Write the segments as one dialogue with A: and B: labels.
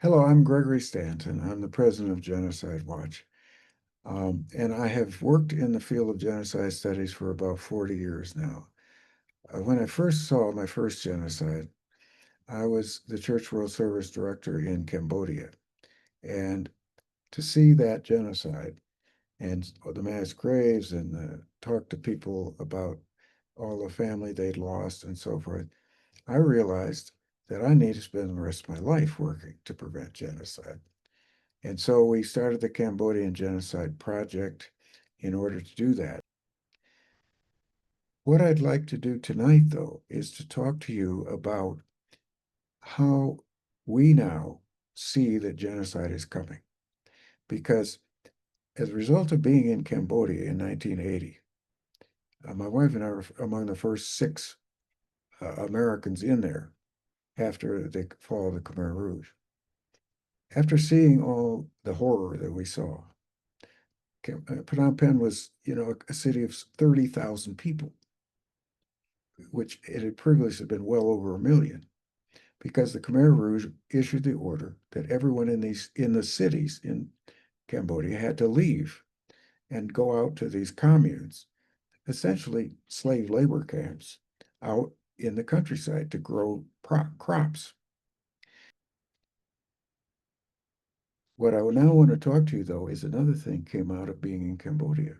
A: Hello, I'm Gregory Stanton. I'm the president of Genocide Watch. And I have worked in the field of genocide studies for about 40 years now. When I first saw my first genocide, I was the Church World Service director in Cambodia. And to see that genocide and the mass graves and talk to people about all the family they'd lost and so forth, I realized that I need to spend the rest of my life working to prevent genocide. And so we started the Cambodian Genocide Project in order to do that. What I'd like to do tonight, though, is to talk to you about how we now see that genocide is coming. Because as a result of being in Cambodia in 1980, my wife and I were among the first six Americans in there after the fall of the Khmer Rouge. After seeing all the horror that we saw, Phnom Penh was, a city of 30,000 people, which it had previously been well over a million, because the Khmer Rouge issued the order that everyone in the cities in Cambodia had to leave and go out to these communes, essentially slave labor camps, out in the countryside to grow crops. What I now want to talk to you, though, is another thing came out of being in Cambodia.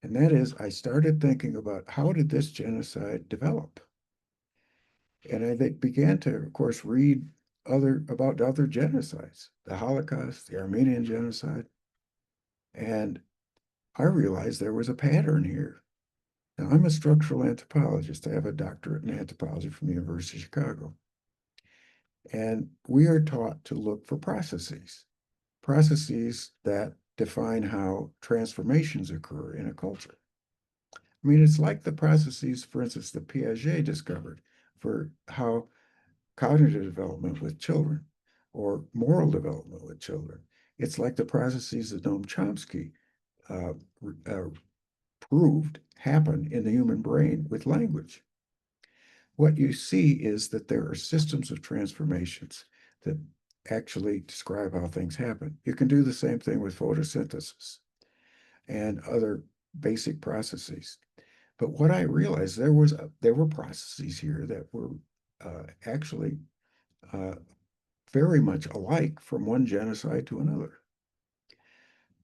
A: And that is, I started thinking about how did this genocide develop? And I began to, of course, read about other genocides, the Holocaust, the Armenian genocide, and I realized there was a pattern here. Now, I'm a structural anthropologist. I have a doctorate in anthropology from the University of Chicago. And we are taught to look for processes that define how transformations occur in a culture. I mean, it's like the processes, for instance, that Piaget discovered for how cognitive development with children or moral development with children. It's like the processes that Noam Chomsky uh, uh, proved happen in the human brain with language. What you see is that there are systems of transformations that actually describe how things happen. You can do the same thing with photosynthesis and other basic processes. But what I realized there were processes here that were actually uh, very much alike from one genocide to another.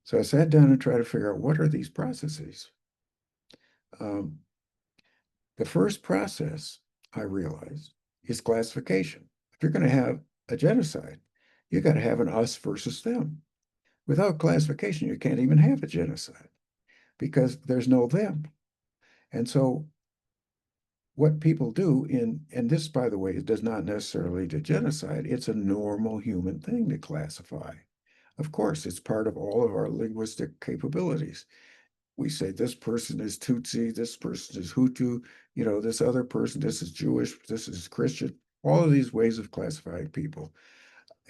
A: So I sat down and tried to figure out what are these processes. Um, the first process I realized is classification. If you're going to have a genocide, you got to have an us versus them. Without classification, you can't even have a genocide because there's no them. And so what people do and this, by the way, does not necessarily lead to genocide. It's a normal human thing to classify. Of course, it's part of all of our linguistic capabilities. We say this person is Tutsi, this person is Hutu, this other person, this is Jewish, this is Christian, all of these ways of classifying people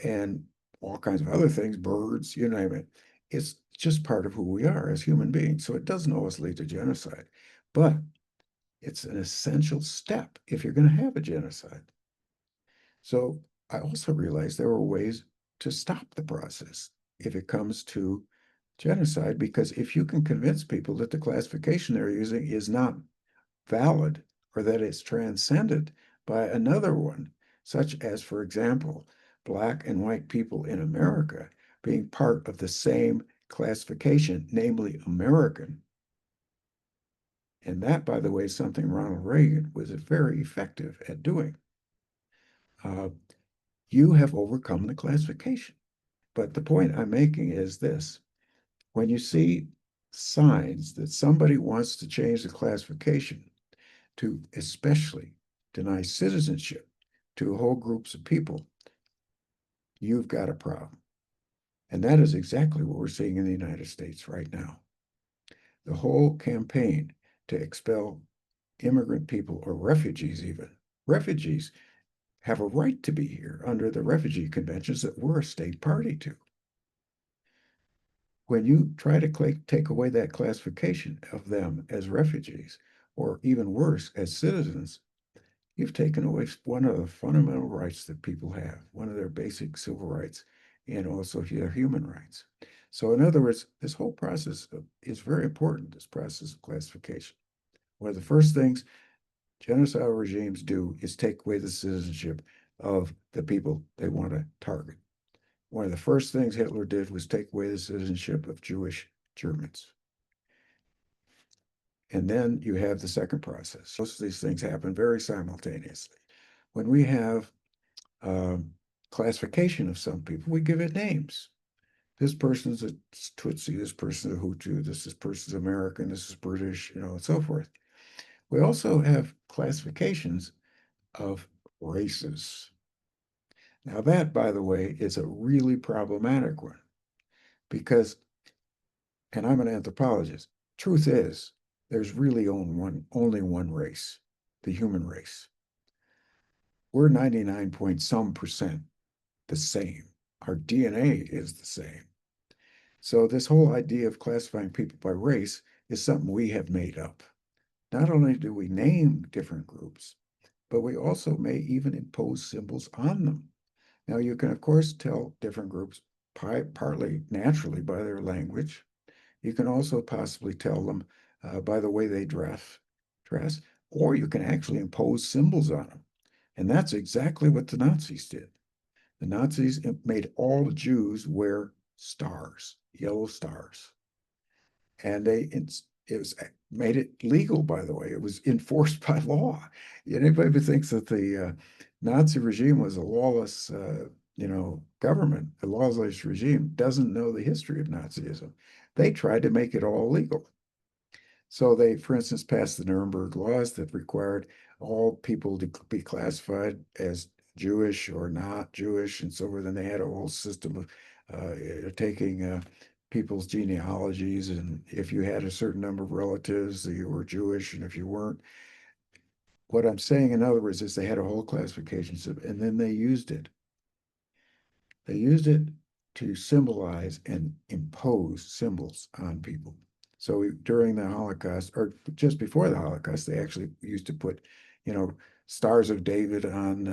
A: and all kinds of other things, birds, you name it. It's just part of who we are as human beings. So it doesn't always lead to genocide. But it's an essential step if you're going to have a genocide. So I also realized there were ways to stop the process if it comes to genocide, because if you can convince people that the classification they're using is not valid or that it's transcended by another one, such as, for example, Black and white people in America being part of the same classification, namely American. And that, by the way, is something Ronald Reagan was very effective at doing. Uh, you have overcome the classification. But the point I'm making is this. When you see signs that somebody wants to change the classification to especially deny citizenship to whole groups of people, you've got a problem. And that is exactly what we're seeing in the United States right now. The whole campaign to expel immigrant people or refugees, even refugees, have a right to be here under the refugee conventions that we're a state party to. When you try to take away that classification of them as refugees, or even worse, as citizens, you've taken away one of the fundamental rights that people have, one of their basic civil rights, and also their human rights. So, in other words, this whole process is very important, this process of classification. One of the first things genocidal regimes do is take away the citizenship of the people they want to target. One of the first things Hitler did was take away the citizenship of Jewish Germans. And then you have the second process. Most of these things happen very simultaneously. When we have classification of some people, we give it names. This person's a Tutsi, this person's a Hutu, this person's American, this is British, and so forth. We also have classifications of races. Now, that, by the way, is a really problematic one because, and I'm an anthropologist, truth is, there's really only one race, the human race. We're 99 point some percent the same. Our DNA is the same. So, this whole idea of classifying people by race is something we have made up. Not only do we name different groups, but we also may even impose symbols on them. Now, you can, of course, tell different groups partly naturally by their language. You can also possibly tell them by the way they dress, or you can actually impose symbols on them. And that's exactly what the Nazis did. The Nazis made all the Jews wear stars, yellow stars. And it was made it legal, by the way. It was enforced by law. Anybody who thinks that the Nazi regime was a lawless, government, a lawless regime, doesn't know the history of Nazism. They tried to make it all legal. So they, for instance, passed the Nuremberg laws that required all people to be classified as Jewish or not Jewish, and so forth. Then they had a whole system of taking people's genealogies, and if you had a certain number of relatives, you were Jewish, and if you weren't. What I'm saying, in other words, is they had a whole classification system, and then they used it. They used it to symbolize and impose symbols on people. So during the Holocaust, or just before the Holocaust, they actually used to put, stars of David on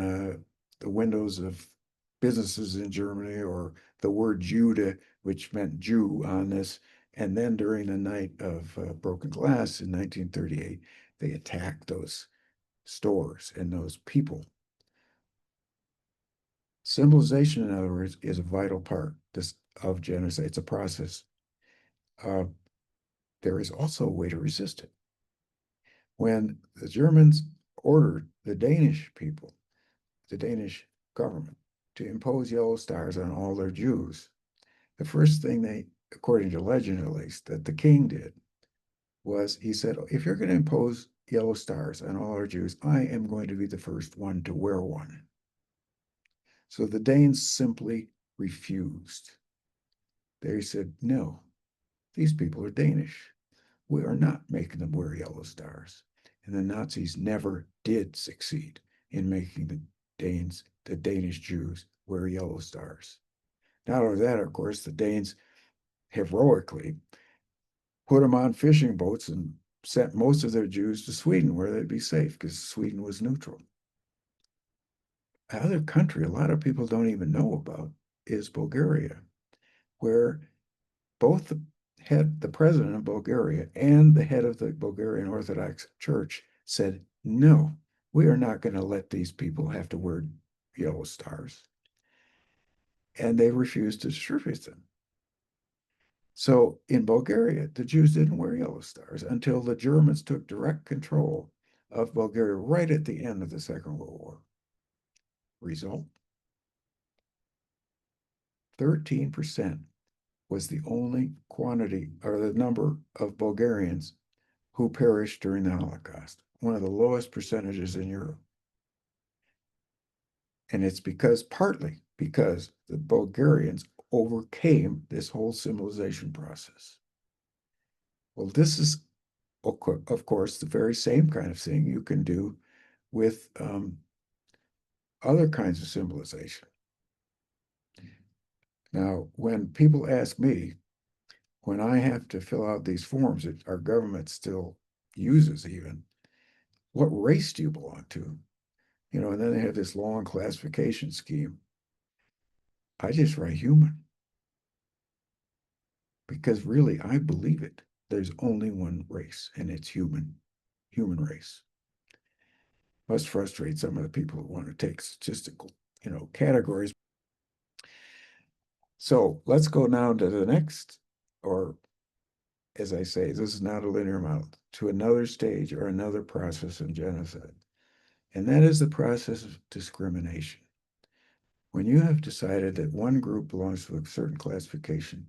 A: the windows of businesses in Germany, or the word Jude, which meant Jew, on this. And then during the night of broken glass in 1938, they attacked those stores and those people. Symbolization, in other words, is a vital part of genocide. It's a process. Uh, there is also a way to resist it. When the Germans ordered the Danish people, the Danish government, to impose yellow stars on all their Jews, the first thing they, according to legend at least, that the king did was he said, if you're going to impose yellow stars on all our Jews, I am going to be the first one to wear one. So the Danes simply refused. They said, no, these people are Danish. We are not making them wear yellow stars. And the Nazis never did succeed in making the Danish Jews, wear yellow stars. Not only that, of course, the Danes heroically put them on fishing boats and sent most of their Jews to Sweden, where they'd be safe because Sweden was neutral. Another country a lot of people don't even know about is Bulgaria, where both the president of Bulgaria and the head of the Bulgarian Orthodox Church said, no, we are not going to let these people have to wear yellow stars. And they refused to distribute them. So in Bulgaria, the Jews didn't wear yellow stars until the Germans took direct control of Bulgaria right at the end of the Second World War. Result, 13% was the only quantity or the number of Bulgarians who perished during the Holocaust, one of the lowest percentages in Europe. And it's partly because the Bulgarians overcame this whole symbolization process. Well, this is, of course, the very same kind of thing you can do with other kinds of symbolization. Now, when people ask me, when I have to fill out these forms that our government still uses even, what race do you belong to? and then they have this long classification scheme. I just write human because really I believe it. There's only one race, and it's human race. Must frustrate some of the people who want to take statistical, categories. So let's go now to the next, or as I say, this is not a linear model, to another stage or another process in genocide. And that is the process of discrimination. When you have decided that one group belongs to a certain classification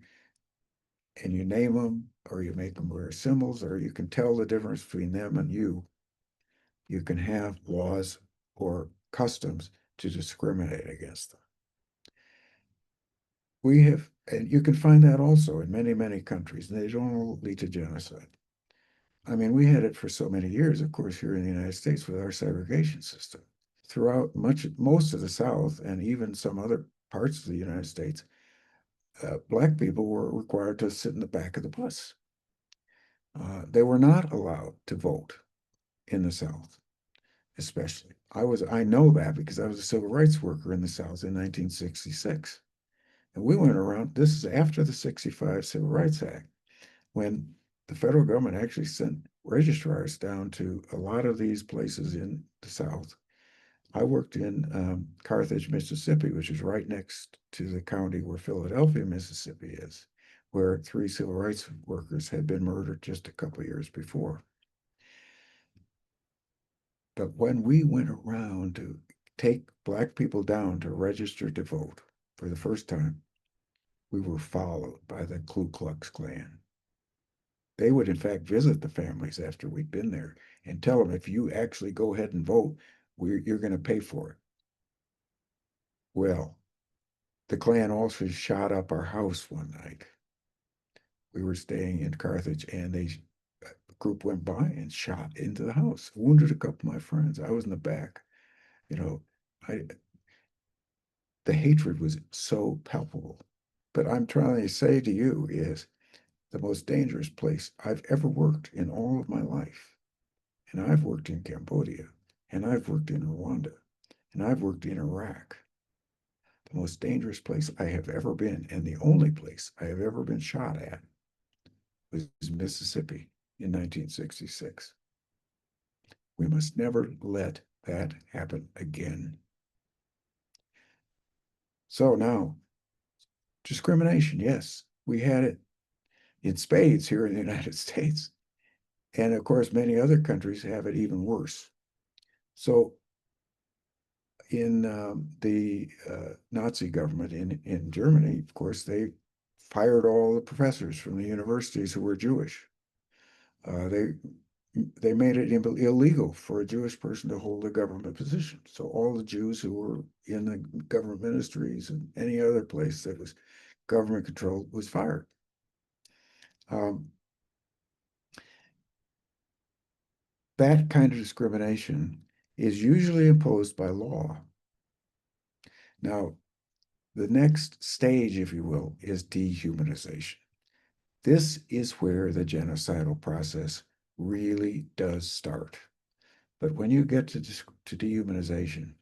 A: and you name them or you make them wear symbols or you can tell the difference between them and you can have laws or customs to discriminate against them. We have, and you can find that also in many, many countries, and they don't all lead to genocide. I mean, we had it for so many years, of course, here in the United States with our segregation system. Throughout most of the South and even some other parts of the United States, Black people were required to sit in the back of the bus. They were not allowed to vote in the South, especially. I know that because I was a civil rights worker in the South in 1966. And we went around, this is after the 65 Civil Rights Act, when the federal government actually sent registrars down to a lot of these places in the South. I worked in Carthage, Mississippi, which is right next to the county where Philadelphia, Mississippi is, where 3 civil rights workers had been murdered just a couple of years before. But when we went around to take Black people down to register to vote for the first time, we were followed by the Ku Klux Klan. They would, in fact, visit the families after we'd been there and tell them, if you actually go ahead and vote, you're going to pay for it. Well, the Klan also shot up our house one night. We were staying in Carthage, and a group went by and shot into the house, wounded a couple of my friends. I was in the back. You know, I the hatred was so palpable. But I'm trying to say to you is the most dangerous place I've ever worked in all of my life. And I've worked in Cambodia, and I've worked in Rwanda, and I've worked in Iraq. The most dangerous place I have ever been, and the only place I have ever been shot at, was Mississippi in 1966. We must never let that happen again. So now, discrimination, yes, we had it in spades here in the United States. And of course, many other countries have it even worse. So in the Nazi government in Germany, of course, they fired all the professors from the universities who were Jewish. They made it illegal for a Jewish person to hold a government position. So all the Jews who were in the government ministries and any other place that was government controlled was fired. That kind of discrimination is usually imposed by law. Now, the next stage, if you will, is dehumanization. This is where the genocidal process really does start. But when you get to dehumanization,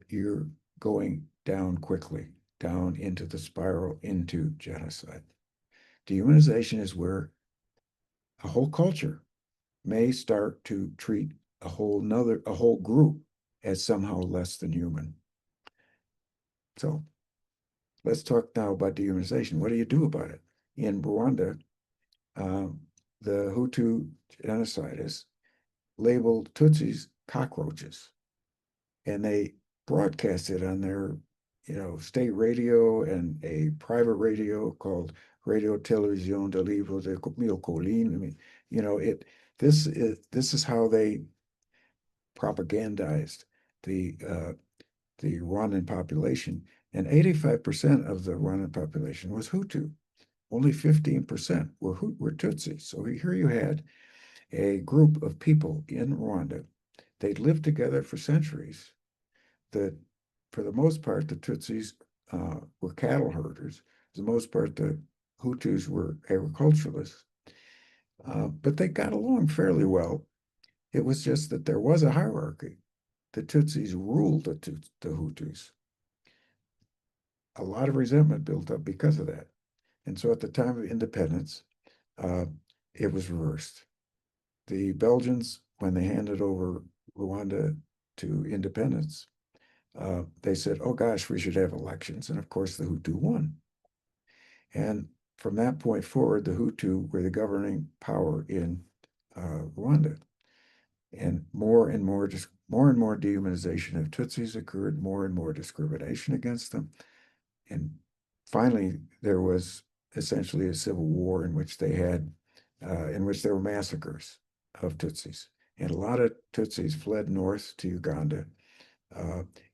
A: you're going down quickly, down into the spiral into genocide. Dehumanization is where a whole culture may start to treat a whole group as somehow less than human. So let's talk now about dehumanization. What do you do about it? In Rwanda, the Hutu genocidists labeled Tutsis cockroaches, and they broadcast it on their, state radio and a private radio called Radio Télévision de Livre de Mille. I mean, this is how they propagandized the Rwandan population, and 85% of the Rwandan population was Hutu. Only 15% were Tutsi. So here you had a group of people in Rwanda. They'd lived together for centuries. That, for the most part, the Tutsis were cattle herders. For the most part, the Hutus were agriculturalists. But they got along fairly well. It was just that there was a hierarchy. the Tutsis ruled the Hutus. A lot of resentment built up because of that. And so at the time of independence, uh, it was reversed. The Belgians, when they handed over Rwanda to independence, they said, oh gosh, we should have elections. And of course, the Hutu won. And from that point forward, the Hutu were the governing power in Rwanda. And more and more dehumanization of Tutsis occurred, more and more discrimination against them. And finally, there was essentially a civil war in which in which there were massacres of Tutsis. And a lot of Tutsis fled north to Uganda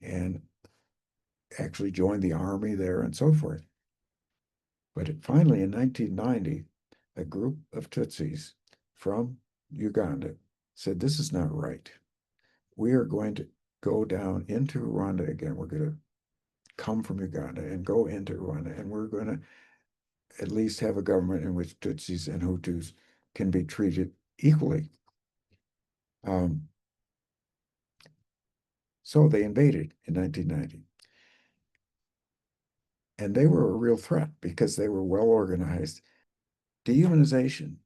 A: and actually joined the army there and so forth. But finally, in 1990, a group of Tutsis from Uganda said, this is not right. We are going to go down into Rwanda again. We're going to come from Uganda and go into Rwanda, and we're going to at least have a government in which Tutsis and Hutus can be treated equally. So they invaded in 1990. And they were a real threat because they were well organized. Dehumanization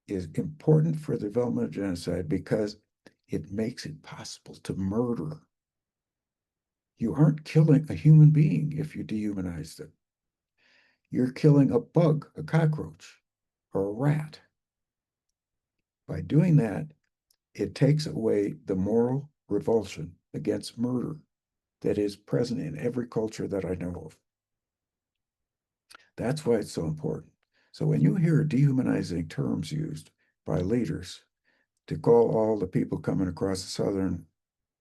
A: is important for the development of genocide because it makes it possible to murder. You aren't killing a human being if you dehumanize them. You're killing a bug, a cockroach, or a rat. By doing that, it takes away the moral revulsion against murder that is present in every culture that I know of. That's why it's so important. So when you hear dehumanizing terms used by leaders to call all the people coming across the southern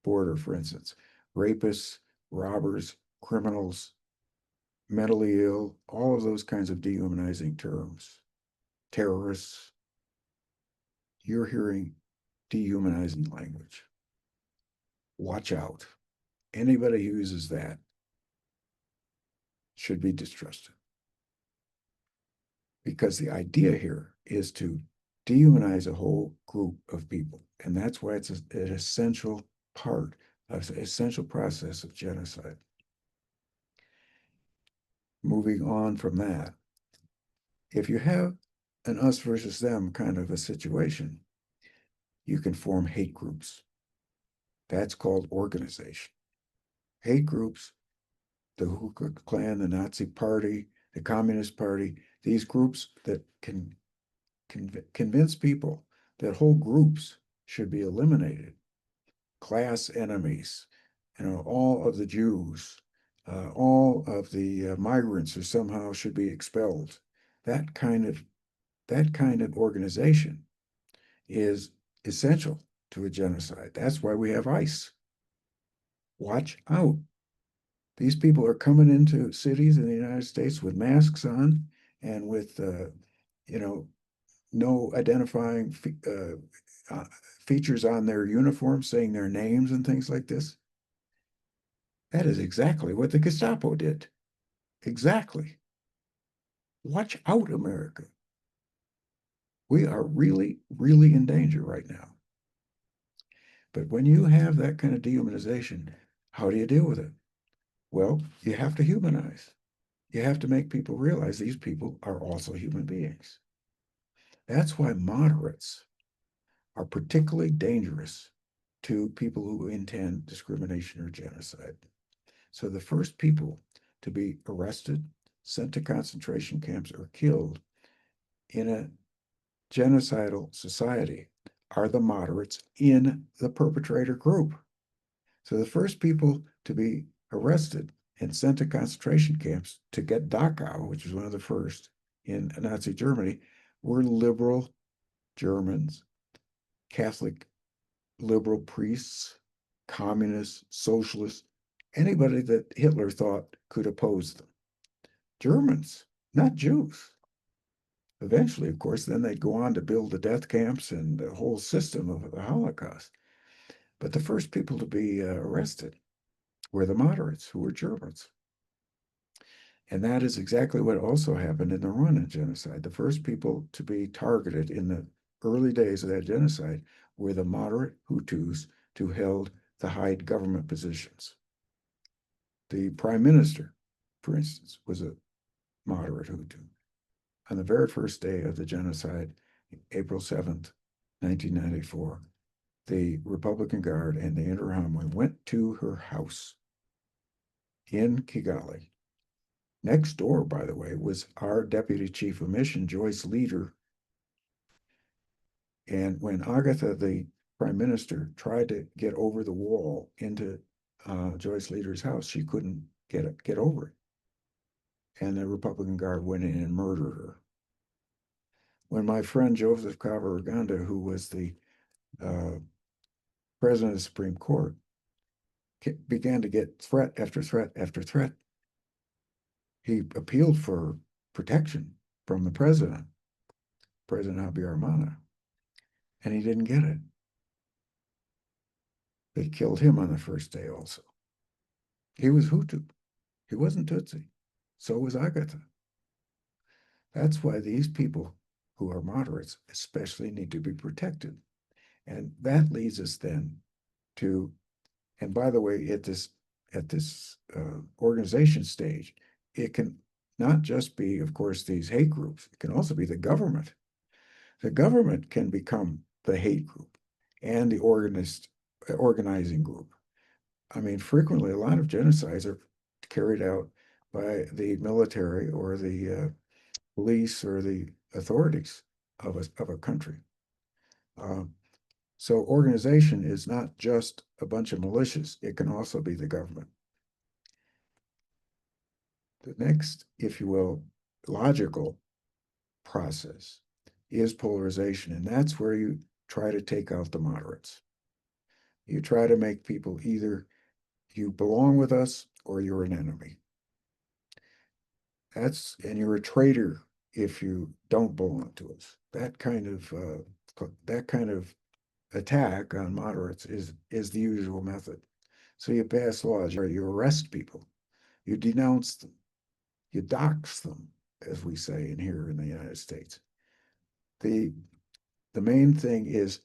A: border, for instance, rapists, robbers, criminals, mentally ill, all of those kinds of dehumanizing terms, terrorists, you're hearing dehumanizing language. Watch out. Anybody who uses that should be distrusted. Because the idea here is to dehumanize a whole group of people. And that's why it's an essential part, an essential process of genocide. Moving on from that, if you have an us versus them kind of a situation, you can form hate groups. That's called organization. Hate groups, the Ku Klux Klan, the Nazi Party, the Communist Party, these groups that can convince people that whole groups should be eliminated. Class enemies, all of the Jews, all of the migrants who somehow should be expelled. That kind of organization is essential to a genocide. That's why we have ICE. Watch out. These people are coming into cities in the United States with masks on and with, no identifying features on their uniform saying their names and things like this. That is exactly what the Gestapo did. Exactly. Watch out, America. We are really, really in danger right now. But when you have that kind of dehumanization, how do you deal with it? Well, you have to humanize. You have to make people realize these people are also human beings. That's why moderates are particularly dangerous to people who intend discrimination or genocide. So the first people to be arrested, sent to concentration camps, or killed in a genocidal society are the moderates in the perpetrator group. So the first people to be arrested and sent to concentration camps to get Dachau, which was one of the first in Nazi Germany, were liberal Germans, Catholic liberal priests, communists, socialists, anybody that Hitler thought could oppose them. Germans, not Jews. Eventually, of course, then they'd go on to build the death camps and the whole system of the Holocaust. But the first people to be arrested were the moderates, who were Germans. And that is exactly what also happened in the Rwandan genocide. The first people to be targeted in the early days of that genocide were the moderate Hutus who held to hide government positions. The prime minister, for instance, was a moderate Hutu. On the very first day of the genocide, April 7th, 1994, the Republican Guard and the Interahamwe went to her house in Kigali. Next door, by the way, was our deputy chief of mission, Joyce Leader. And when Agatha, the prime minister, tried to get over the wall into Joyce Leader's house, she couldn't get over it. And the Republican Guard went in and murdered her. When my friend Joseph Kabaruganda, who was the president of the Supreme Court, began to get threat after threat after threat, he appealed for protection from the President Habyarimana, and he didn't get it. They killed him on the first day also. He was Hutu. He wasn't Tutsi. So was Agatha. That's why these people who are moderates especially need to be protected. And that leads us then to, and by the way, at this organization stage, it can not just be, of course, these hate groups. It can also be the government. The government can become the hate group and the organizing group. I mean, frequently, a lot of genocides are carried out by the military or the police or the authorities of a country. So organization is not just a bunch of militias. It can also be the government. The next, if you will, logical process is polarization. And that's where you try to take out the moderates. You try to make people either you belong with us or you're an enemy. And you're a traitor if you don't belong to us. That kind of attack on moderates is the usual method. So you pass laws, you arrest people, you denounce them, you dox them, as we say in here in the United States. The main thing is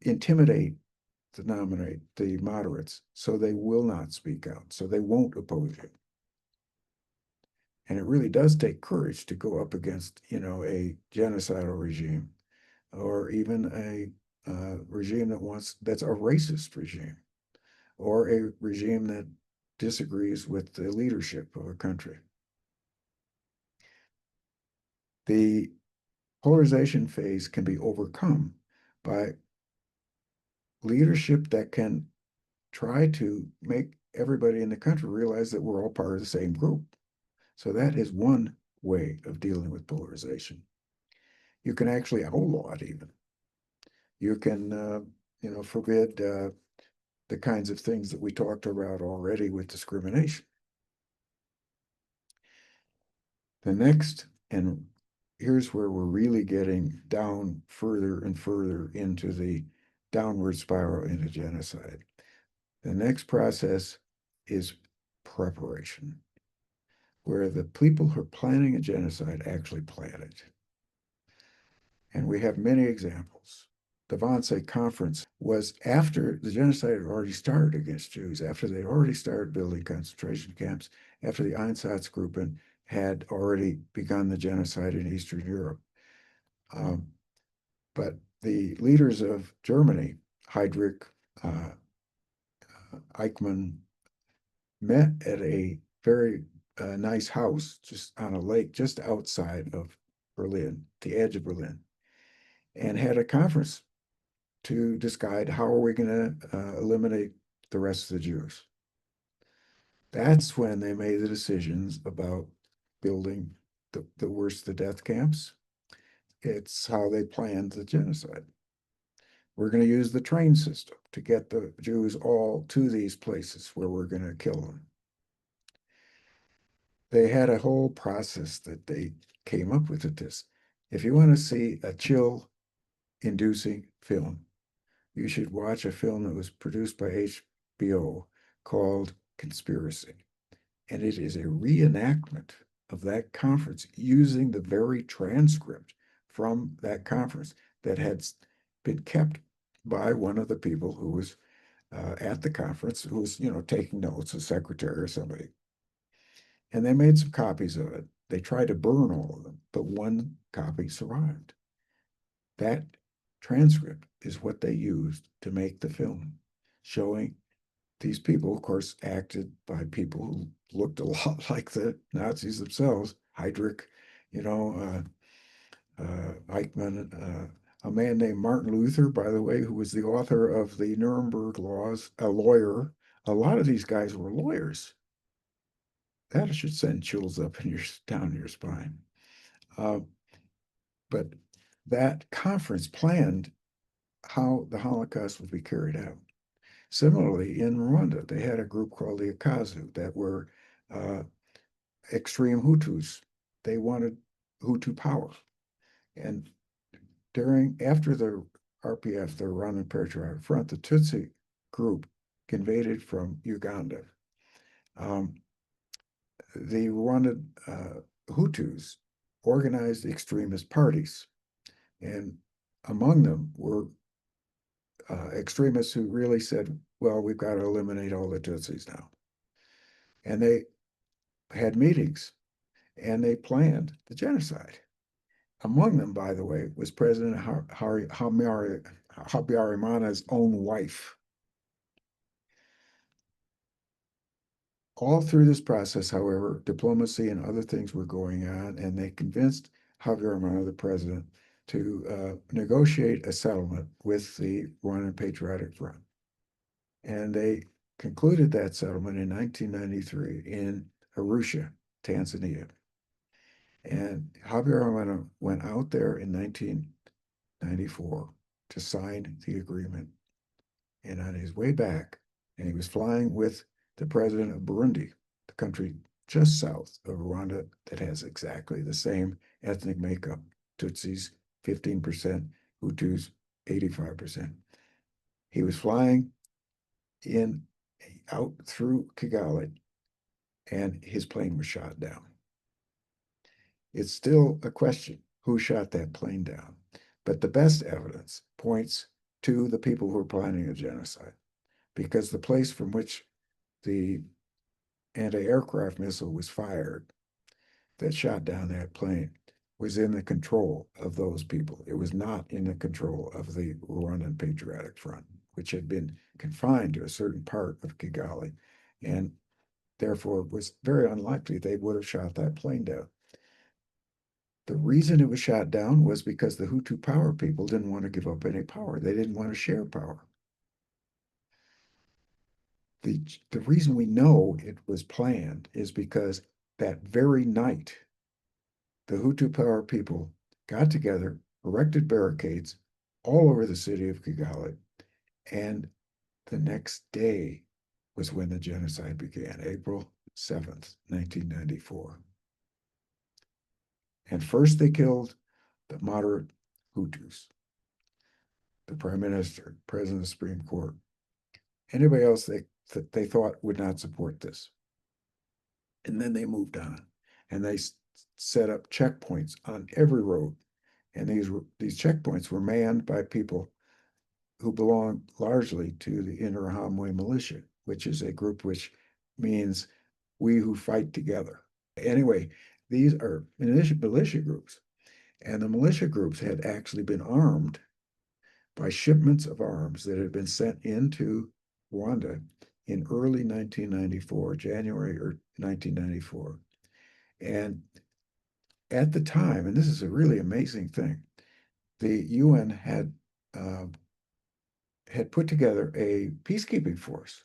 A: intimidate the moderates so they will not speak out, so they won't oppose you. And it really does take courage to go up against, a genocidal regime or even a regime that's a racist regime or a regime that disagrees with the leadership of a country. The polarization phase can be overcome by leadership that can try to make everybody in the country realize that we're all part of the same group. So that is one way of dealing with polarization. You can actually outlaw it even. You can, forbid the kinds of things that we talked about already with discrimination. The next, and here's where we're really getting down further and further into the downward spiral into genocide. The next process is preparation, where the people who are planning a genocide actually plan it. And we have many examples. The Wannsee Conference was after the genocide had already started against Jews, after they'd already started building concentration camps, after the Einsatzgruppen had already begun the genocide in Eastern Europe. But the leaders of Germany, Heydrich, Eichmann, met at a very nice house just on a lake just outside of Berlin, the edge of Berlin, and had a conference to decide how are we going to eliminate the rest of the Jews. That's when they made the decisions about building the worst of the death camps. It's how they planned the genocide. We're going to use the train system to get the Jews all to these places where we're going to kill them. They had a whole process that they came up with at this. If you want to see a chill-inducing film, you should watch a film that was produced by HBO called Conspiracy. And it is a reenactment of that conference using the very transcript from that conference that had been kept by one of the people who was at the conference who was, taking notes, a secretary or somebody. And they made some copies of it. They tried to burn all of them, but one copy survived. That transcript is what they used to make the film, showing these people, of course, acted by people who looked a lot like the Nazis themselves. Heydrich, you know, Eichmann, a man named Martin Luther, by the way, who was the author of the Nuremberg laws, a lawyer. A lot of these guys were lawyers. That should send chills up in down your spine. Uh, but that conference planned how the Holocaust would be carried out. Similarly, in Rwanda, they had a group called the Akazu that were uh, extreme Hutus. They wanted Hutu power. And after the RPF, the Rwandan Patriotic Front, the Tutsi group invaded from Uganda. Um, the Rwandan Hutus organized extremist parties, and among them were extremists who really said, well, we've got to eliminate all the Tutsis now. And they had meetings and they planned the genocide. Among them, by the way, was President Habyarimana's own wife. All through this process, however, diplomacy and other things were going on, and they convinced Habyarimana, the president, to negotiate a settlement with the Rwandan Patriotic Front. And they concluded that settlement in 1993 in Arusha, Tanzania. And Habyarimana went out there in 1994 to sign the agreement. And on his way back, and he was flying with the president of Burundi, the country just south of Rwanda that has exactly the same ethnic makeup, Tutsis 15%, Hutus 85%. He was flying out through Kigali, and his plane was shot down. It's still a question who shot that plane down, but the best evidence points to the people who were planning a genocide, because the place from which the anti-aircraft missile was fired that shot down that plane was in the control of those people. It was not in the control of the Rwandan Patriotic Front, which had been confined to a certain part of Kigali, and therefore it was very unlikely they would have shot that plane down. The reason it was shot down was because the Hutu power people didn't want to give up any power. They didn't want to share power. The reason we know it was planned is because that very night, the Hutu power people got together, erected barricades all over the city of Kigali, and the next day was when the genocide began, April 7th, 1994. And first they killed the moderate Hutus, the prime minister, president of the Supreme Court, anybody else they thought would not support this. And then they moved on, and they set up checkpoints on every road. And these checkpoints were manned by people who belonged largely to the Interahamwe militia, which is a group which means we who fight together. Anyway, these are militia groups. And the militia groups had actually been armed by shipments of arms that had been sent into Rwanda in early 1994, January or 1994. And at the time, and this is a really amazing thing, the UN had put together a peacekeeping force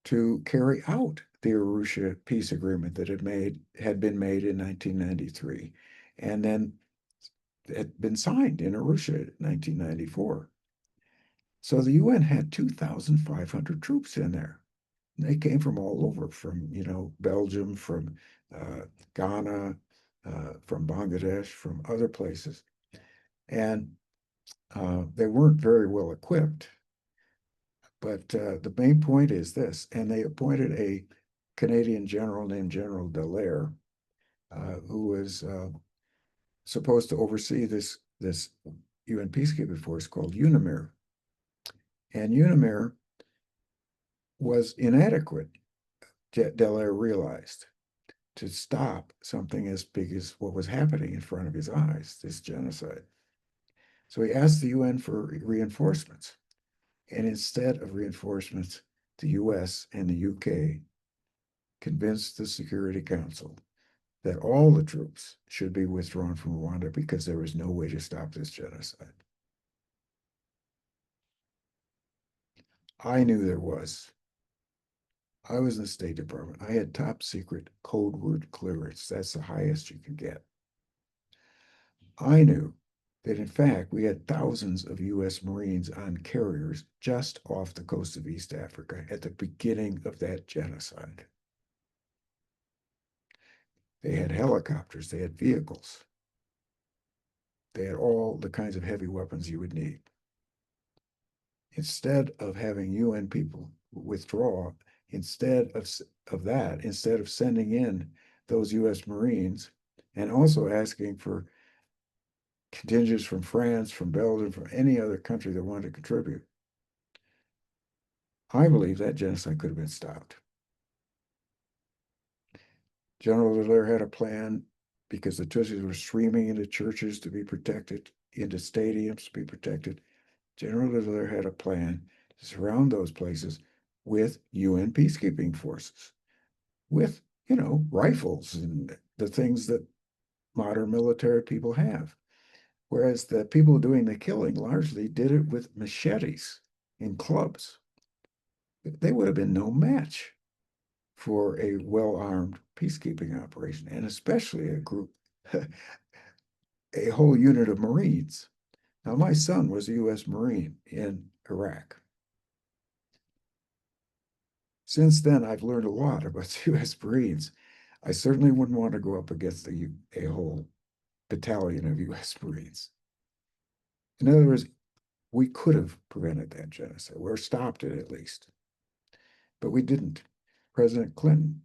A: to carry out the Arusha peace agreement that had been made in 1993, and then had been signed in Arusha in 1994. So the UN had 2,500 troops in there. And they came from all over, from Belgium, from Ghana, from Bangladesh, from other places, and they weren't very well equipped. But the main point is this, and they appointed a Canadian general named General Dallaire, who was supposed to oversee this UN peacekeeping force called UNAMIR. And UNAMIR was inadequate, Dallaire realized, to stop something as big as what was happening in front of his eyes, this genocide. So he asked the UN for reinforcements. And instead of reinforcements, the US and the UK convinced the Security Council that all the troops should be withdrawn from Rwanda because there was no way to stop this genocide. I knew there was. I was in the State Department. I had top secret code word clearance. That's the highest you can get. I knew that in fact we had thousands of US Marines on carriers just off the coast of East Africa at the beginning of that genocide. They had helicopters, they had vehicles, they had all the kinds of heavy weapons you would need. Instead of having UN people withdraw, instead of sending in those US Marines and also asking for contingents from France, from Belgium, from any other country that wanted to contribute, I believe that genocide could have been stopped. General Dallaire had a plan because the Tutsis were streaming into churches to be protected, into stadiums to be protected. General Dallaire had a plan to surround those places with UN peacekeeping forces, with, rifles and the things that modern military people have. Whereas the people doing the killing largely did it with machetes and clubs. They would have been no match for a well-armed peacekeeping operation, and especially a group, a whole unit of Marines. Now, my son was a U.S. Marine in Iraq. Since then, I've learned a lot about the U.S. Marines. I certainly wouldn't want to go up against a whole battalion of U.S. Marines. In other words, we could have prevented that genocide or stopped it at least, but we didn't. President Clinton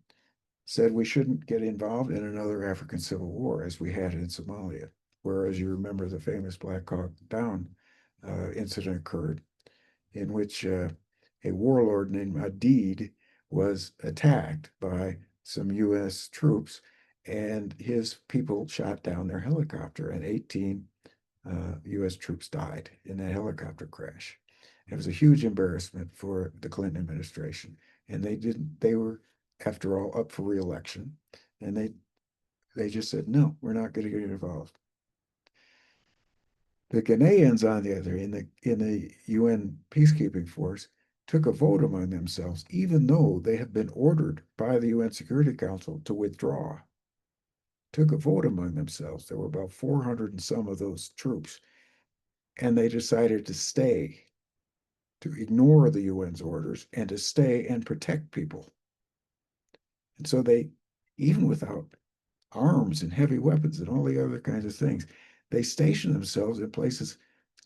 A: said we shouldn't get involved in another African civil war as we had in Somalia, where, as you remember, the famous Black Hawk Down incident occurred, in which a warlord named Adid was attacked by some U.S. troops, and his people shot down their helicopter, and 18 U.S. troops died in that helicopter crash. It was a huge embarrassment for the Clinton administration, and they were, after all, up for reelection, and they just said, no, we're not going to get involved. The Ghanaians, on the other, in the UN peacekeeping force, took a vote among themselves, even though they had been ordered by the UN Security Council to withdraw. Took a vote among themselves. There were about 400 and some of those troops, and they decided to stay, to ignore the UN's orders, and to stay and protect people. And so they, even without arms and heavy weapons and all the other kinds of things, they stationed themselves in places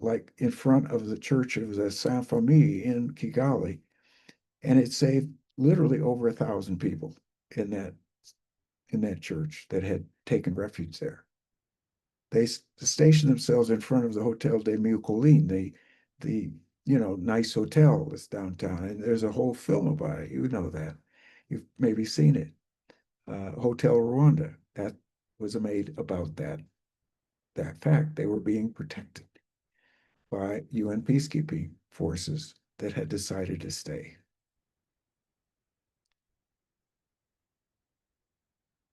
A: like in front of the church of the Saint Famille in Kigali, and it saved literally over 1,000 people in that church that had taken refuge there. They stationed themselves in front of the Hotel de Mille Collines, the nice hotel that's downtown, and there's a whole film about it. You know that. You've maybe seen it. Hotel Rwanda. That was made about that fact. They were being protected by UN peacekeeping forces that had decided to stay.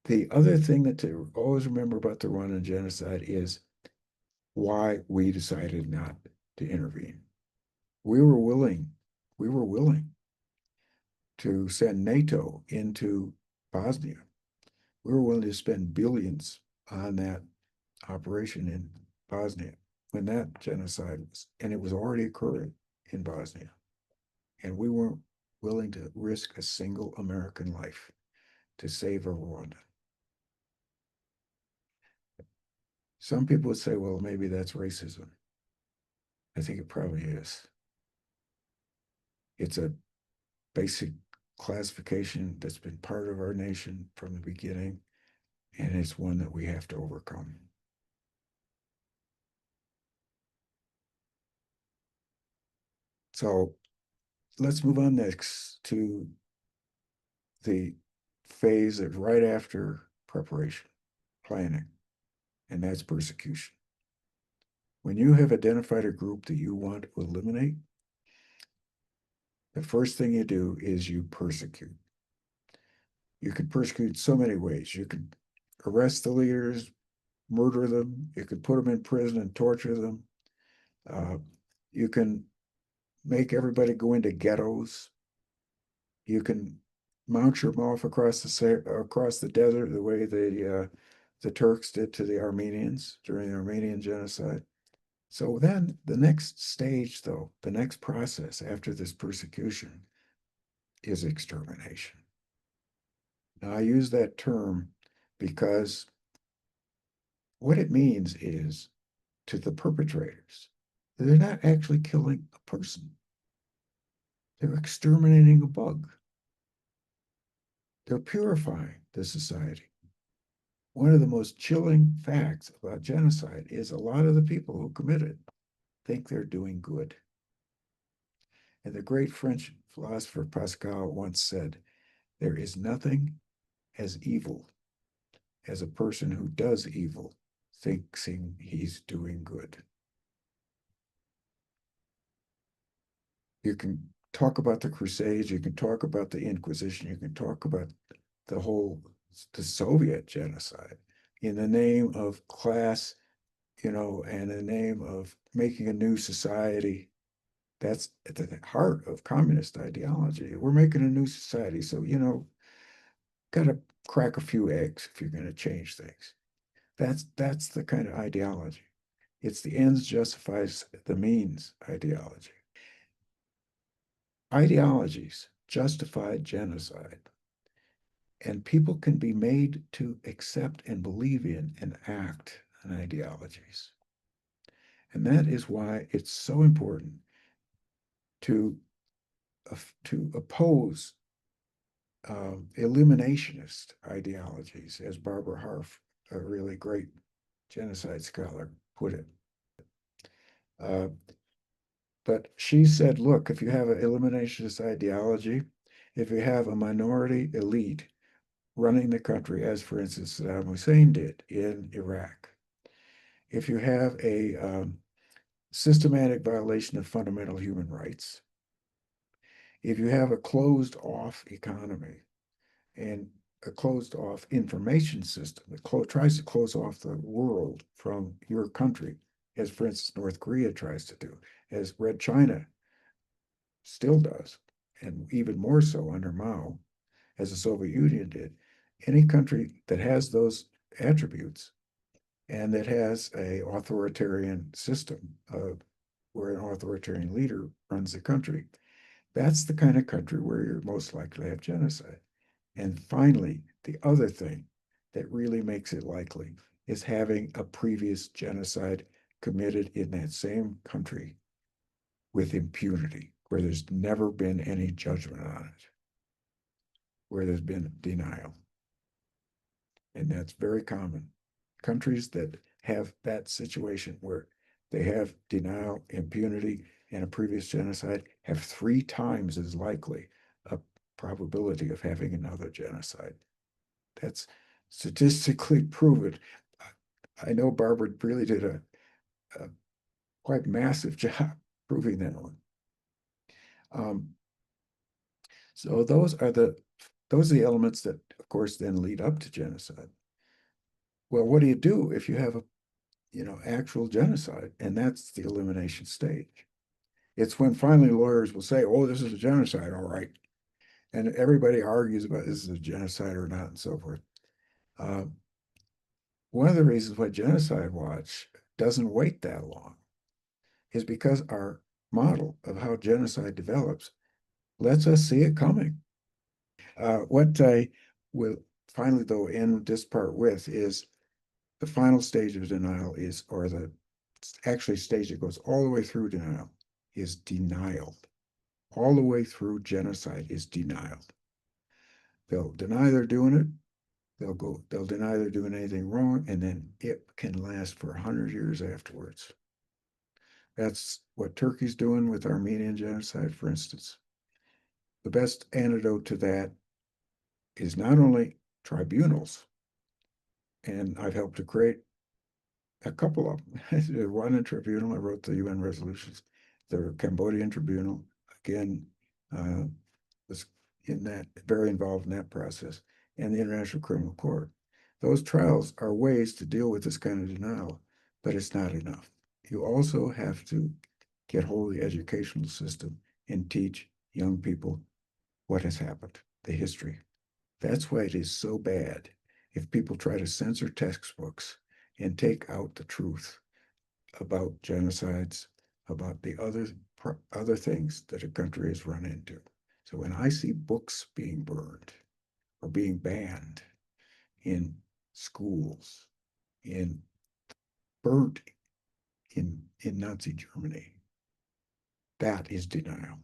A: The other thing that to always remember about the Rwandan genocide is why we decided not to intervene. We were willing to send NATO into Bosnia. We were willing to spend billions on that operation in Bosnia when that genocide was, and it was already occurring in Bosnia. And we weren't willing to risk a single American life to save Rwanda. Some people would say, well, maybe that's racism. I think it probably is. It's a basic classification that's been part of our nation from the beginning, and it's one that we have to overcome. So let's move on next to the phase of right after preparation, planning, and that's persecution. When you have identified a group that you want to eliminate, the first thing you do is you persecute. You can persecute so many ways. You can arrest the leaders, murder them. You can put them in prison and torture them. Uh, you can make everybody go into ghettos. You can mount them off across the desert the way the Turks did to the Armenians during the Armenian genocide. So then the next stage, though, the next process after this persecution is extermination. Now, I use that term because what it means is to the perpetrators, they're not actually killing a person, they're exterminating a bug, they're purifying the society. One of the most chilling facts about genocide is a lot of the people who commit it think they're doing good. And the great French philosopher Pascal once said, there is nothing as evil as a person who does evil thinking he's doing good. You can talk about the Crusades, you can talk about the Inquisition, you can talk about the Soviet genocide in the name of class, and in the name of making a new society. That's at the heart of communist ideology. We're making a new society. So, got to crack a few eggs if you're going to change things. That's the kind of ideology. It's the ends justifies the means ideology. Ideologies justify genocide, and people can be made to accept and believe in and act on ideologies. And that is why it's so important to to oppose eliminationist ideologies, as Barbara Harf, a really great genocide scholar, put it. Uh, but she said, look, if you have an eliminationist ideology, if you have a minority elite running the country, as for instance Saddam Hussein did in Iraq, if you have a systematic violation of fundamental human rights, if you have a closed off economy and a closed off information system that tries to close off the world from your country, as for instance North Korea tries to do, as Red China still does, and even more so under Mao, as the Soviet Union did. Any country that has those attributes and that has a authoritarian system where an authoritarian leader runs the country, that's the kind of country where you're most likely to have genocide. And finally, the other thing that really makes it likely is having a previous genocide committed in that same country with impunity, where there's never been any judgment on it, where there's been denial. And that's very common. Countries that have that situation where they have denial, impunity, and a previous genocide have 3 times as likely a probability of having another genocide. That's statistically proven. I know Barbara really did a quite massive job proving that one. Um, so those are the elements that, of course, then lead up to genocide. Well, what do you do if you have a actual genocide? And that's the elimination stage. It's when finally lawyers will say, "Oh, this is a genocide, all right," and everybody argues about this is a genocide or not, and so forth. Uh, One of the reasons why Genocide Watch doesn't wait that long is because our model of how genocide develops lets us see it coming. What I will finally, though, end this part with is the final stage of denial is, or the actually stage that goes all the way through denial, is denial. All the way through genocide is denial. They'll deny they're doing it. They'll deny they're doing anything wrong, and then it can last for 100 years afterwards. That's what Turkey's doing with Armenian genocide, for instance. the best antidote to that is not only tribunals, and I've helped to create a couple of them. The Rwandan Tribunal, I wrote the UN resolutions. The Cambodian Tribunal, again, was in that, very involved in that process, and the International Criminal Court. Those trials are ways to deal with this kind of denial, but it's not enough. You also have to get hold of the educational system and teach young people what has happened, the history. That's why it is so bad if people try to censor textbooks and take out the truth about genocides, about the other things that a country has run into. So when I see books being burned or being banned in schools, in burnt in Nazi Germany, that is denial.